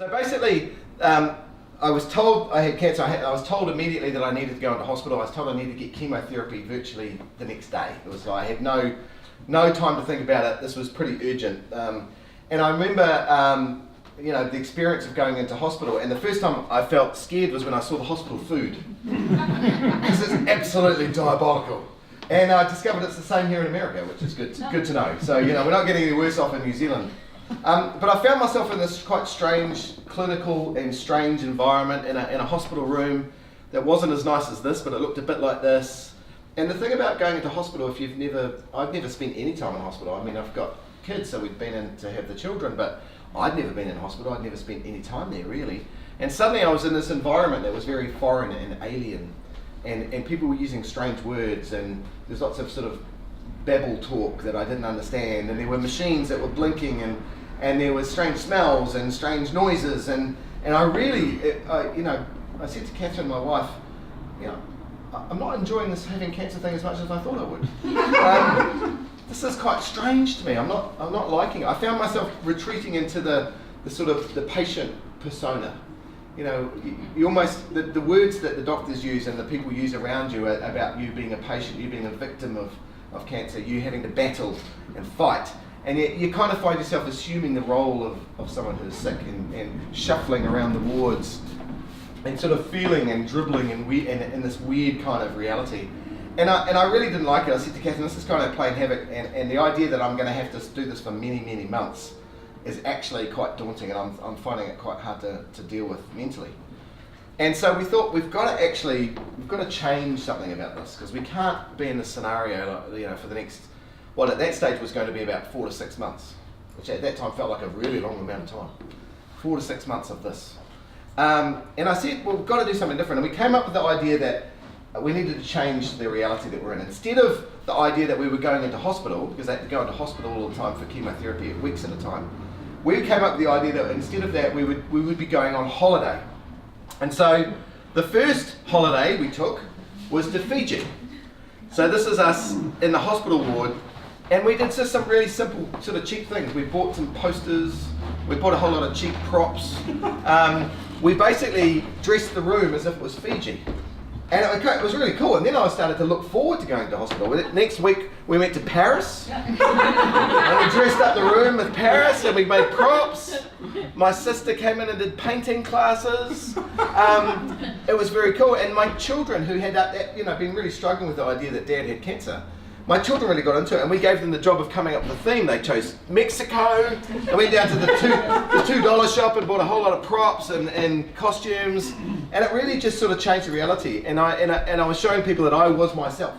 So basically, I was told I had cancer. I was told immediately that I needed to go into hospital. I was told I needed to get chemotherapy virtually the next day. It was like I had no time to think about it. This was pretty urgent. And I remember, the experience of going into hospital. And the first time I felt scared was when I saw the hospital food, because it's absolutely diabolical. And I discovered it's the same here in America, which is good to know. So we're not getting any worse off in New Zealand. But I found myself in this quite strange, clinical and strange environment in a hospital room that wasn't as nice as this, but it looked a bit like this. And the thing about going into hospital, I've never spent any time in hospital. I mean, I've got kids, so we've been in to have the children, but I'd never been in hospital. I'd never spent any time there, really. And suddenly I was in this environment that was very foreign and alien, and people were using strange words, and there's lots of sort of babble talk that I didn't understand, and there were machines that were blinking, and there was strange smells and strange noises, and I really, I said to Catherine, my wife, I'm not enjoying this having cancer thing as much as I thought I would. This is quite strange to me. I'm not liking it. I found myself retreating into the sort of the patient persona. You almost, the words that the doctors use and the people use around you about you being a patient, you being a victim of cancer, you having to battle and fight. And yet you kind of find yourself assuming the role of someone who's sick and shuffling around the wards and sort of feeling and dribbling in this weird kind of reality. And I really didn't like it. I said to Catherine, this is kind of playing havoc, and the idea that I'm going to have to do this for many, many months is actually quite daunting, and I'm finding it quite hard to deal with mentally. And so we thought we've got to change something about this, because we can't be in this scenario, for the next, at that stage was going to be about 4 to 6 months, which at that time felt like a really long amount of time. 4 to 6 months of this. And I said, well, we've got to do something different. And we came up with the idea that we needed to change the reality that we're in. Instead of the idea that we were going into hospital, because they had to go into hospital all the time for chemotherapy at weeks at a time, we came up with the idea that instead of that, we would be going on holiday. And so the first holiday we took was to Fiji. So this is us in the hospital ward, and we did just some really simple sort of cheap things. We bought some posters, we bought a whole lot of cheap props. We basically dressed the room as if it was Fiji. And it was really cool, and then I started to look forward to going to hospital. Next week we went to Paris, and we dressed up the room with Paris, and we made props. My sister came in and did painting classes. It was very cool, and my children, who had been really struggling with the idea that Dad had cancer, my children really got into it, and we gave them the job of coming up with a theme. They chose Mexico. They went down to the $2 shop and bought a whole lot of props and costumes, and it really just sort of changed the reality. And I was showing people that I was myself.